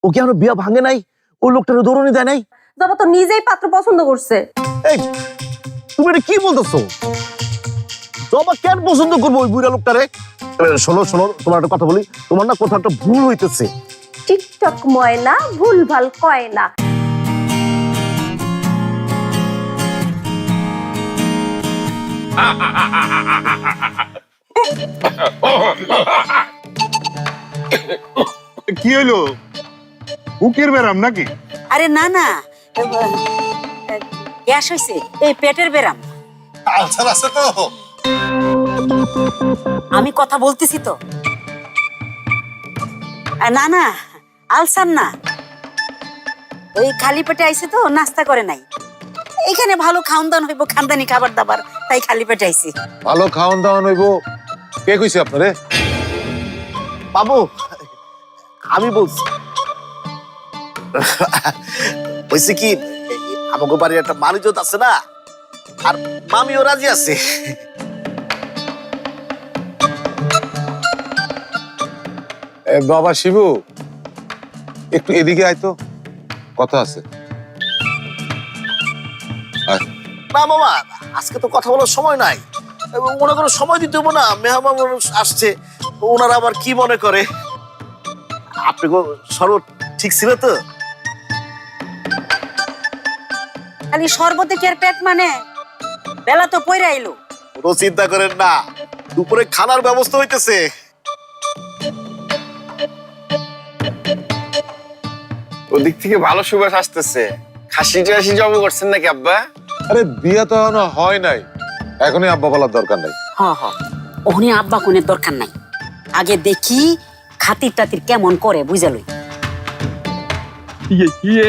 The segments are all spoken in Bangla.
ও কি আমার বিয়া ভাঙে নাই? ওই লোকটার দৌড়নি দেয় নাই? জবা তো নিজেই পাত্র পছন্দ করছে। এই তুমি এটা কি বলতেছো? জবা কেন পছন্দ করবো ওই বুড়া লোকটারে? শোনো শোনো, তোমার একটা কথা বলি, তোমার না কোথাও একটা ভুল হইতেছে। টিকটক ময়না ভুলভাল কয় না। কি হইলো? বুকের ব্যারাম নাকি? আরে না না, গ্যাস হয়েছে, এই পেটের ব্যারাম। আলসার আছে তো? আমি কথা বলতেছি তো। না না, আলসার না, ওই খালি পেটে আইছে তো, নাস্তা করে নাই। এখানে ভালো খাওন দাওয়ান হইব, খানদানি খাবার দাবার, তাই খালি পেটে আইছি। ভালো খাওয়ান দাওয়ান হইব কে কইছে আপনারে? বাবু আমি বলছি, বলছি কি, আমাকে বাড়ির একটা মানিজত আছে না, আর মামিও রাজি আছে। বাবা শিবু, একটু এদিকে আয় তো, কথা আছে। আয়। না মামা, আজকে তো কথা বলার সময় নাই। ওনারা কোনো সময় দিতে হবো না, মেহমান মানুষ আসছে, ওনারা আবার কি মনে করে। আপনি সর্ব ঠিক ছিল তো? খালি শরবতে কি আর পেট মানে? বেলা তো পইরা আইলো। কোনো চিন্তা করেন না, দুপুরে খানার ব্যবস্থা হইতেছে। ওদিক থেকে ভালো সুবাস আসতেছে। খাসি টাসি জব করছেন নাকি আব্বা? আরে বিয়া তো এখনো হয় নাই, এখনই আব্বা বলার দরকার নাই। হ হ, ওখানে আব্বা কোনের দরকার নাই। আগে দেখি খাতির টাতির কেমন করে, বুঝালই।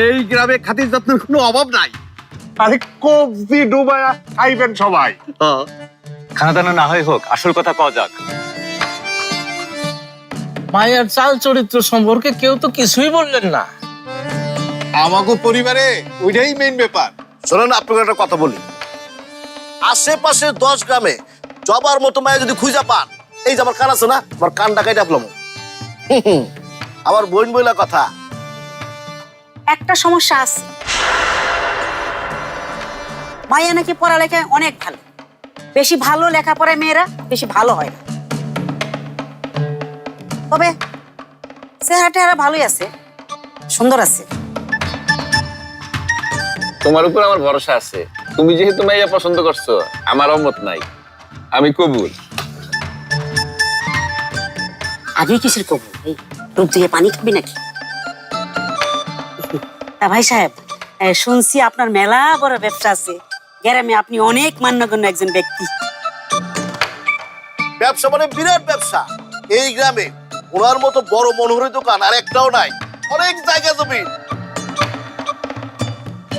এই গ্রামে খাতির যত্নের কোনো অভাব নাই। আরে কবজি ডুবায়া খাইবেন সবাই। খানা দানা না হয় হোক, আসল কথা কওয়া যাক। মায়ের চাল চরিত্র সম্পর্কে কেউ তো কিছুই বললেন না। আমাগো পরিবারে ওইটাই মেইন ব্যাপার। শোনেন, আপনাকে একটা কথা বলি, আশেপাশে 10 গ্রামে জবার মতো মায়ে যদি খুঁজা পান, এই যে আমার কান আছে না, আমার কান ডাকাই ডাকলাম। আবার বইন বইলা কথা। একটা সমস্যা আছে, মাইয়া নাকি পড়ালেখায় অনেক ভালো। বেশি ভালো লেখাপড়ায় মেয়েরা বেশি ভালো হয় না। তবে চেহারা টেহারা ভালোই আছে, সুন্দর আছে। তোমার উপর আমার ভরসা আছে। তুমি যেহেতু মাইয়া পছন্দ করছো, আমার অমত নাই, আমি কবুল। আগে কিসের কবুল? এই রূপ দিয়ে পানি খাবি নাকি? তা ভাই সাহেব, শুনছি আপনার মেলা বড় ব্যবসা আছে গ্রামে, আপনি অনেক মান্যগণ্য একজন ব্যক্তি। ব্যবসা মানে বিরাট ব্যবসা। এই গ্রামে ওনার মতো বড় মনোহরি দোকান আর একটাও নাই, অনেক জায়গা জমি।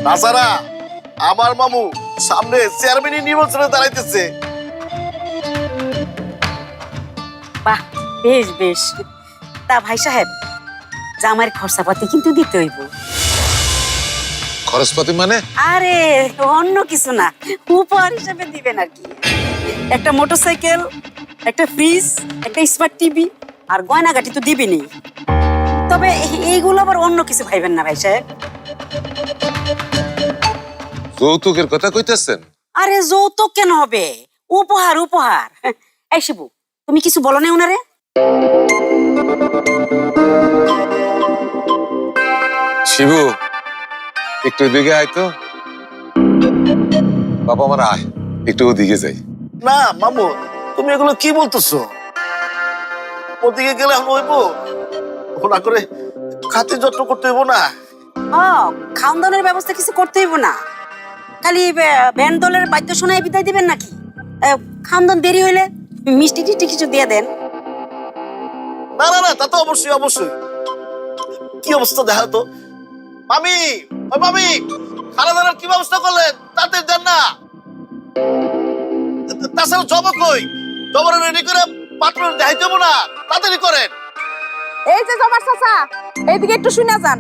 তাছাড়া আমার মামু সামনে চেয়ারম্যান নির্বাচনে দাঁড়াইতেছে। বাহ, বেশ বেশ। তা ভাই সাহেব, জামাইয়ের খরচাপাতি কিন্তু দিতে হইব। খরচপাতি মানে? আরে অন্য কিছু না, উপহার হিসেবে দিবেন আর কি। একটা মোটরসাইকেল, একটা ফ্রিজ, একটা স্মার্ট টিভি, আর গয়নাগাটি তো দিবেনই। তবে এইগুলো আবার অন্য কিছু ভাইবেন না ভাই সাহেব। যৌতুকের কথা কইতেছেন? আরে যৌতুক কেন হবে, উপহার উপহার। এই শিবু, তুমি কিছু বলো না ওনারে? শিবু, একটু এদিকে আয় তো। বাবা আমার আয়, একটু ওদিকে যাই। না মামু, তুমি এগুলো কি বলতেছো? ওদিকে গেলে এখন হইব ওনা করে খাতির যত্ন করতে হইব না? খাওন দাওয়ানোর ব্যবস্থা কিছু করতে হইব না, খালি ব্যান্ড দলের বাদ্য শোনায় বিদায় দিবেন নাকি? খাওন দাওয়ান দেরি হইলে মিষ্টি টিষ্টি কিছু দিয়ে দেন। না না না, তা তো অবশ্যই অবশ্যই। কি অবস্থা দেখা তো। মামি, ওই মামি, খানা দানার কি ব্যবস্থা করলেন? তাতে দেন না। তাছাড়া জবা কই? জবার রেডি করে পাত্র দেখাইতে হবো না, তাড়াতাড়ি করেন। এই যে জবার চাচা, এইদিকে একটু শুনে যান।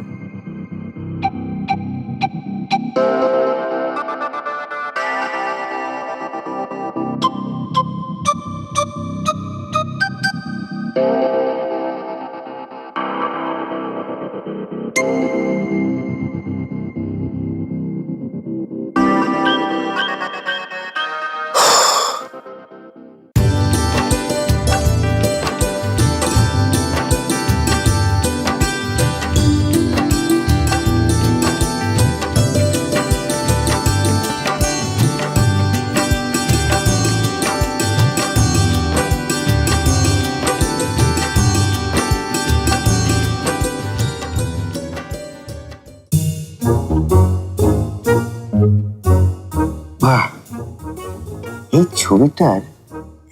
ছবিটার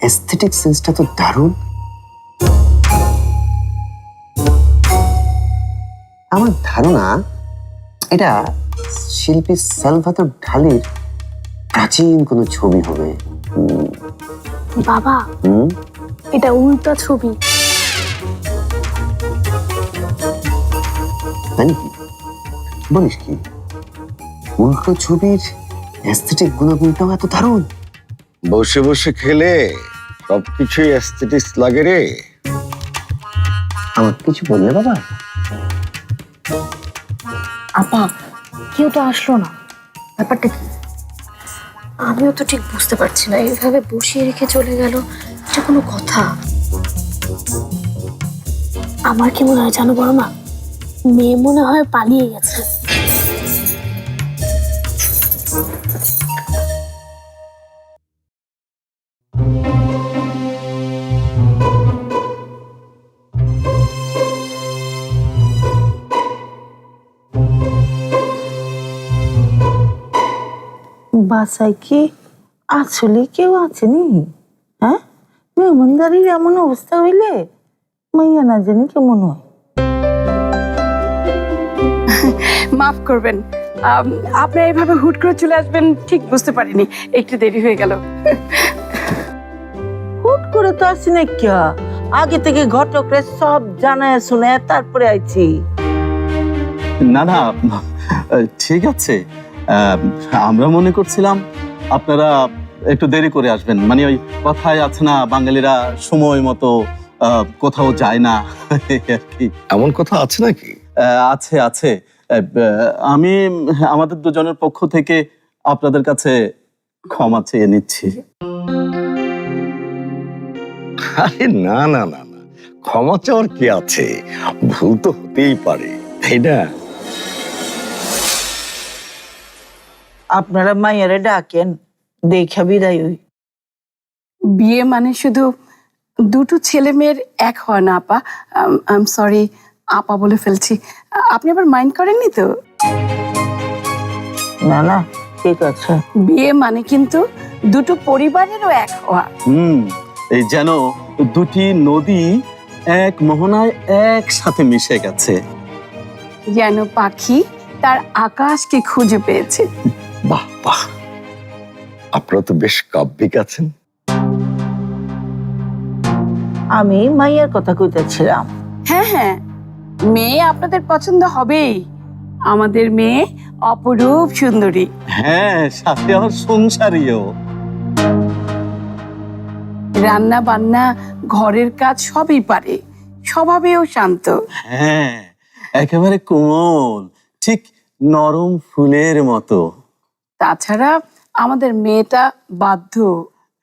অ্যাস্থেটিক সেন্সটা তো দারুণ। আমার ধারণা এটা শিল্পী সালভাতোর ডালির প্রাচীন কোনো ছবি হবে। বাবা এটা উল্টা ছবি। তাই নাকি? বলিস কি? উল্টো ছবির অ্যাস্থেটিক গুণাগুণটাও এত দারুণ। বসে বসে খেলে সবকিছুই অ্যাস্থেটিক্স লাগে রে। আমার কিছু বললে বাবা? আপা কেউ তো আসলো না, ব্যাপারটা কি? আমিও তো ঠিক বুঝতে পারছি না, এইভাবে বসিয়ে রেখে চলে গেল, এটা কোনো কথা? আমার কি মনে হয় জানো বড় মা, মেয়ে মনে হয় পালিয়ে গেছে। বাসায় কি আসলে কেউ আছেনি? হ্যাঁ, মেহমানদারির এমন অবস্থা হইলে মাইয়া না জানি কেমন হয়। মাফ করবেন, আপনি এইভাবে হুট করে চলে আসবেন ঠিক বুঝতে পারিনি, একটু দেরি হয়ে গেল। হুট করে তো আসি না, কিয়া আগে থেকে ঘটকরে সব জানায় শুনে তারপরে আইছি। না না, ঠিক আছে। আমরা মনে করছিলাম আপনারা একটু দেরি করে আসবেন, মানে ওই কথায় আছে না, বাঙালিরা সময় মতো কোথাও যায় না আর কি। এমন কথা আছে নাকি? আছে আছে। আমি আমাদের দুজনের পক্ষ থেকে আপনাদের কাছে ক্ষমা চেয়ে নিচ্ছি। আরে না না না না, ক্ষমা চাওয়ার কি আছে? ভুল তো হতেই পারে, তাই না? আপনারা মাইয়ারে ডাকেন, দেখা বিদায় হই। বিয়ে মানে শুধু দুটো ছেলে মেয়ের এক হয় না আপা। আই এম সরি, আপা বলে ফেলছি, আপনি আবার মাইন্ড করেননি তো? না না, ঠিক আছে। বিয়ে মানে কিন্তু দুটো পরিবারেরও এক হওয়া। এই যেন দুটি নদী এক মোহনায় একসাথে মিশে গেছে, যেন পাখি তার আকাশকে খুঁজে পেয়েছে। বাহ বাহ, আপনারা তো বেশ কাব্যিক আছেন। আমি মাইয়ার কথা কইতেছিলাম। হ্যাঁ হ্যাঁ, মেয়ে আপনাদের পছন্দ হবেই। আমাদের মেয়ে অপরূপ সুন্দরী। হ্যাঁ, সাথে আমার সংসারীও। রান্না বান্না ঘরের কাজ সবই পারে, স্বভাবেও শান্ত। হ্যাঁ, একেবারে কোমল, ঠিক নরম ফুলের মতো। তাছাড়া আমাদের মেয়েটা বাধ্য।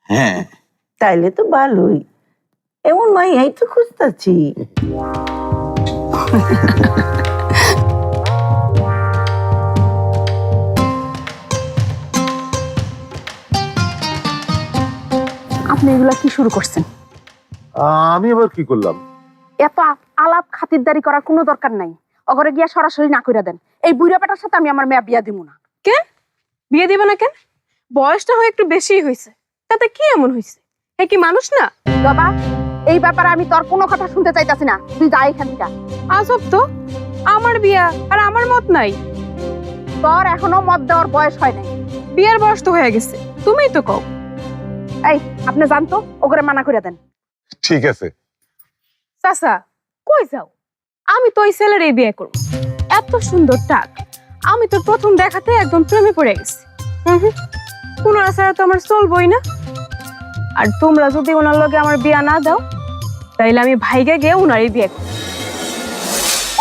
হ্যাঁ, তাইলে তো ভালোই, এমন মাইয়াই তো খুঁজতেছি। আপনি এগুলা কি শুরু করছেন? আমি আবার কি করলাম? এত আলাপ খাতিরদারি করার কোনো দরকার নাই, অগরে গিয়া সরাসরি না কইরা দেন। এই বুড়া বেটার সাথে আমি আমার মেয়ে বিয়া দিব না। কে বিয়ে দিবে না? কেন? বয়সটা হয় একটু বেশি হয়েছে, তাতে কি এমন হয়েছে? এ কি মানুষ না? বাবা, এই ব্যাপারে আমি তোর কোনো কথা শুনতে চাইতাছি না, তুই যা এখান থেকে। আজব তো, আমার বিয়া আর আমার মত নাই। তোর এখনো মত দেওয়ার বয়স হয় নাই। বিয়ার বয়স তো হয়ে গেছে, তুমিই তো কও। এই আপনি জানতো, ওগরে মানা কইরা দেন। ঠিক আছে। চাচা কই যাও? আমি তো ওই ছেলের এই বিয়ে করব। এত সুন্দর টাক, আমি তো প্রথম দেখাতে একদম প্রেমে পড়ে গেছি। ওনারা ছাড়া তো আমার চলবই না। আর তোমরা যদি ওনার লগে আমার বিয়া না দাও, তাইলে আমি ভাইগে গিয়ে ওনারই বিয়ে করব।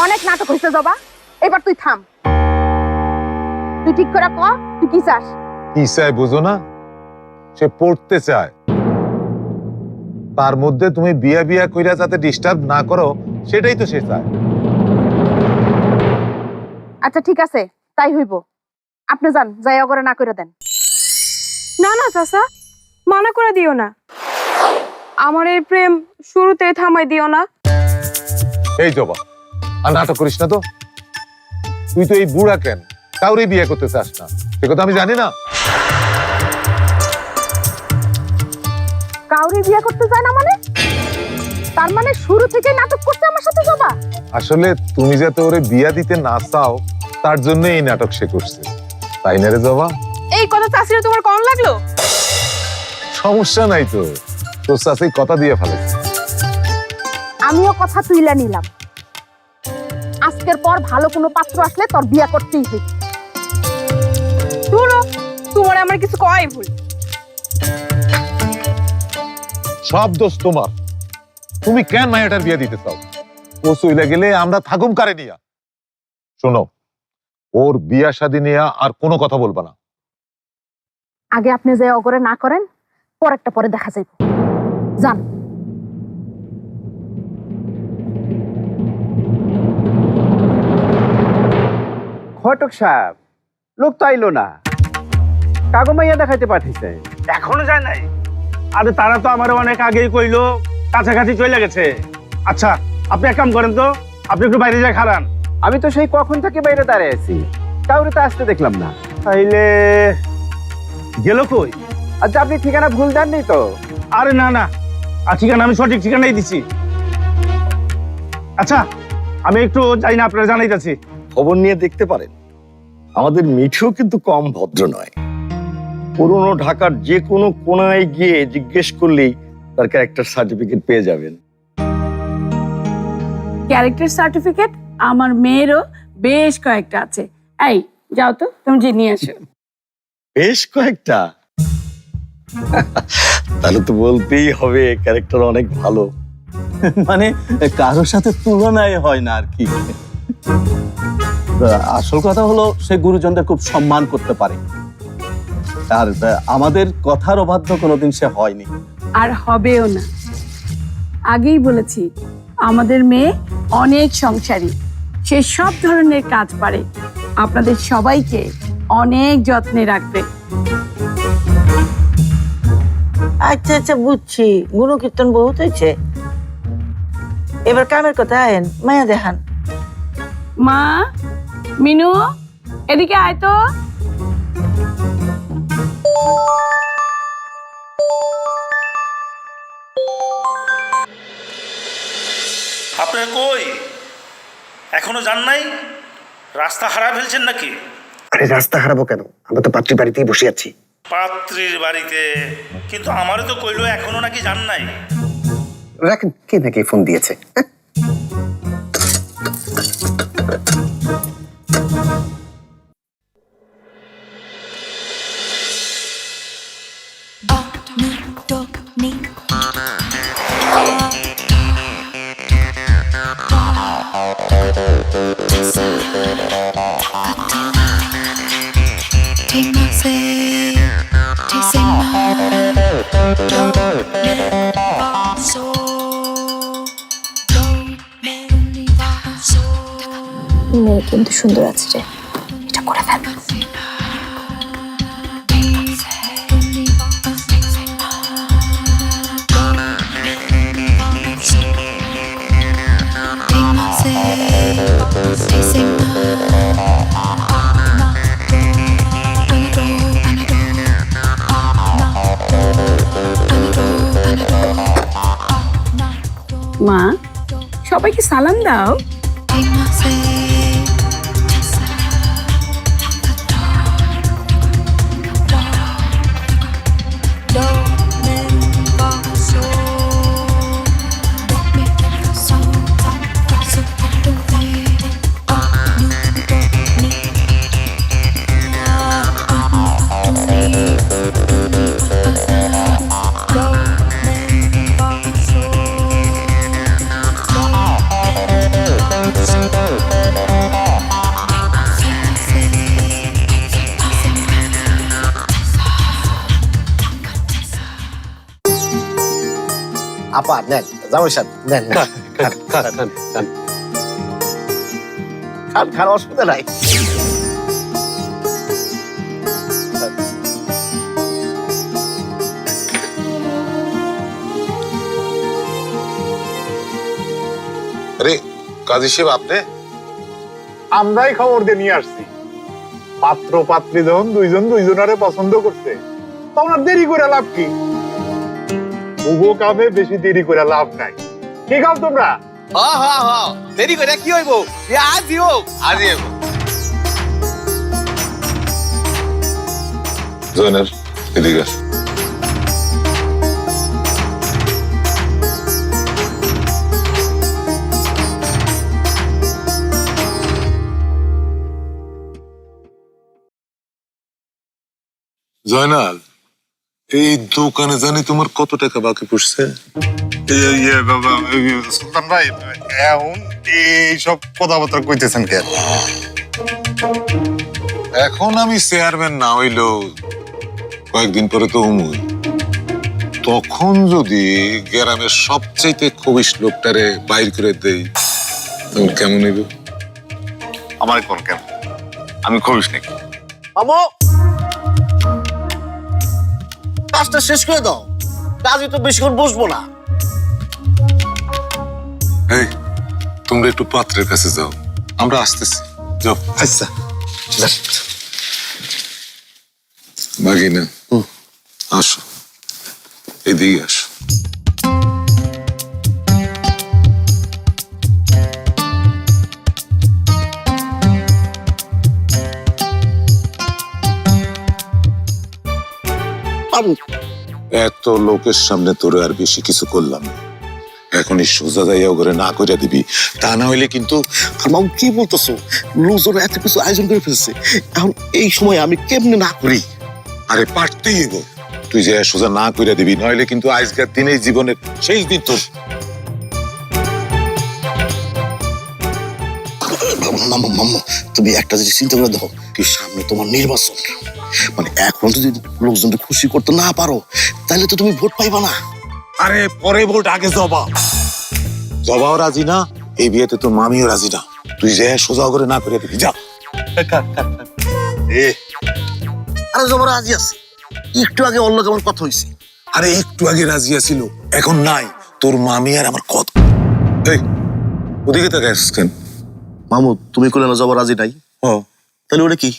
অনেক নাটক হইছে জবা, এবার তুই থাম। তুই ঠিক করে ক, তুই কি চাস? কি চায় বুঝো না? সে পড়তে চায়, তার মধ্যে তুমি বিয়া বিয়া কইরা যাতে ডিস্টার্ব না করো, সেটাই তো সে চায়। আচ্ছা ঠিক আছে, তাই হইব। আপনি যান, যাই অগরে না করে দেন। না না চাচা, মানা করে দিও না। আমার এই প্রেম শুরুতেই থামাই দিও না। এই জবা, আর নাটক করিস না তো। তুই তো এই বুড়া কেন কাউরে বিয়ে করতে চাস না, সে কথা আমি জানি না। কাউরে বিয়ে করতে চায় না মানে? তার মানে শুরু থেকে নাটক করতে আমার সাথে জবা? আসলে তুমি যাতে ওরে বিয়া দিতে না চাও তার জন্য এই নাটক সে করছে, তাই না রে জবা? এই কথা চাষিরা তোমার কেমন লাগলো? সমস্যা নাই তো, তোর চাষি কথা দিয়ে ফেলেছে। আমিও কথা তুইলা নিলাম, আজকের পর ভালো কোনো পাত্র আসলে তোর বিয়ে করতেই হইবে। শুনো, তোমার আমার কিছু কয় ভুল। সব দোষ তোমার। তুমি কেন মায়াটার বিয়ে দিতে চাও? ও চইলা গেলে আমরা থাকুম কারে নিয়া। শোনো, ওর বিয়া শাদী নিয়ে আর কোনো কথা বলবা না। আগে আপনি যে অগরে না করেন, পরেরটা পরে দেখা যাইব। যান। ঘটক সাহেব, লোক তো আইলো না, কাগো মাইয়া দেখাইতে পাঠিয়েছে, এখনো যায় নাই। আরে তারা তো আমার অনেক আগেই কইলো, কাছাকাছি চলে গেছে। আচ্ছা, আপনি এক কাম করেন তো, আপনি একটু বাইরে যায় খারান। আমি তো সেই কখন থেকে বাইরে দাঁড়িয়ে আছি, কাউরে তো আসতে দেখলাম না। তাইলে গেল কই? আচ্ছা, আপনি ঠিকানা ভুল দেননি তো? আরে না না, ঠিকানা আমি সঠিক ঠিকানাই দিছি। আচ্ছা, আমি একটু যাই না, আপনারা জানাইতেছি। খবর নিয়ে দেখতে পারেন, আমাদের মিঠু কিন্তু কম ভদ্র নয়। পুরনো ঢাকার যে কোনো কোনায় গিয়ে জিজ্ঞেস করলেই তার ক্যারেক্টার সার্টিফিকেট পেয়ে যাবেন। ক্যারেক্টার সার্টিফিকেট আমার মেয়েরও বেশ কয়েকটা আছে। এই যাও তো, তুমি যে নিয়ে আসো। বেশ কয়েকটা? তাহলে তো বলতেই হবে ক্যারেক্টার অনেক ভালো। মানে কারোর সাথে তুলনায় হয় না আর কি। আসল কথা হলো সে গুরুজনদের খুব সম্মান করতে পারে, আর আমাদের কথার অবাধ্য কোনোদিন সে হয়নি, আর হবেও না। আগেই বলেছি, আমাদের মেয়ে অনেক সংসারী, সে সব ধরনের কাজ পারে, আপনাদের সবাইকে অনেক যত্নে রাখবে। আচ্ছা আচ্ছা, বুঝছি, গুণকীর্তন বহুত হয়েছে, এবার কামের কথা আয়েন, মায়া দেখান। মা, মিনু, এদিকে আয় তো। আপনার কই এখনো যান নাই? রাস্তা হারা ফেলছেন নাকি? আরে রাস্তা হারাবো কেন, আমরা তো পাত্রী বাড়িতেই বসে আছি। পাত্রীর বাড়িতে? কিন্তু আমারও তো কইলো এখনো নাকি যান নাই। রাখেন, কে নাকি ফোন দিয়েছে? মেয়ে কিন্তু সুন্দর আছে রে, এটা করে ফেল। মা, সবাইকে সালাম দাও। আপা নেন, জামাই সাহেব নেন, খান খান, অসুবিধা নাই। আরে কাজী সাহেব, আপনি? আমরাই খবর দিয়ে নিয়ে আসছি। পাত্র পাত্রী যখন দুইজন দুইজনারে পছন্দ করছে, তখন আর দেরি করে লাভ কি? ওগো কামে বেশি দেরি করে লাভ নাই। কি কাম তোমরা? দেরি করে কি হইব? আজই হোক, আজই হোক। জয়নাল এদিকে আস। জয়নাল, এই দোকানে জানি তোমার কত টাকা বাকি পড়ছে? সুলতান ভাই, এখন এইসব কথাবার্তা কইতেছেন কেন? এখন আমি চেয়ারম্যান না হইলেও কয়েকদিন পরে তো হুমুই। তখন যদি গ্রামের সবচেয়ে খবিশ লোকটারে বাইর করে দেই, তখন কেমন হইব? আমার কোন কেন? আমি খবিস নাকি? মামু, কাজটা শেষ করে দাও। কাজে তো বেশিক্ষণ বসবো না। এই, তোমরা একটু পাত্রের কাছে যাও, আমরা আসতেছি। যাও। আচ্ছা, বাগিনা, আসো, এদিকে আসো। মামু, এত লোকের সামনে তোরে আর বেশি কিছু করলাম না। এখনই সোজা যাইয়া করে না করে দিবি, তা না হইলে কিন্তু। আর মামু কি বলতেছো? লোকজন এত কিছু আয়োজন করে ফেলছে, এখন এই সময় আমি কেমনে না করি? আরে পারতেই হইব, তুই যে সোজা না করে দিবি, নইলে কিন্তু আজকের দিনেই জীবনের শেষ দিন তোর। মামু, তুমি একটা জিনিস চিন্তা করে দেখো, কি সামনে তোমার নির্বাচন, মানে এখন যদি লোকজনকে খুশি করতে না পারো, তাহলে তো তুমি ভোট পাইবা না। আরে পরে ভোট, আগে জবা। জবাও রাজি না, এই বিয়েতে তোর মামিও রাজি না। তুই যে সোজা করে না করে দিবি, যা। আরে জবা রাজি আছে, একটু আগে অন্য কেমন কথা হয়েছে। আরে একটু আগে রাজি আছিল, এখন নাই। তোর মামি আর আমার কথা। এই, ওদিকে তাকে আসছিস কেন? মামু, তুমি করলে না জবা রাজি নাই? তাহলে ওটা কি?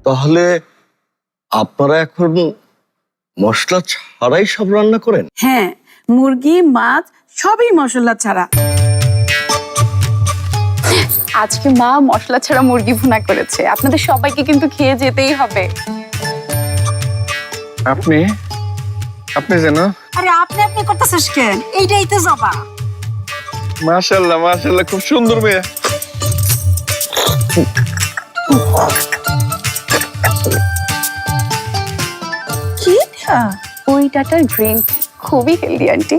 তাহলে আপনারা এখন মশলা ছাড়াই সব রান্না করেন? হ্যাঁ, মুরগি মাছ সবই মশলা ছাড়া। আজকে মা মশলা ছাড়া মুরগি ভুনা করেছে, আপনাদের সবাইকে কিন্তু খেয়ে যেতেই হবে। আপনি আপনি যেন আরে আপনি আপনি করতেছিস কেন? এইটাই তো জবা। মাশাআল্লাহ, মাশাআল্লাহ, খুব সুন্দর মেয়ে। কি ওই ডাটার গ্রিন খুবই হেলদি আন্টি।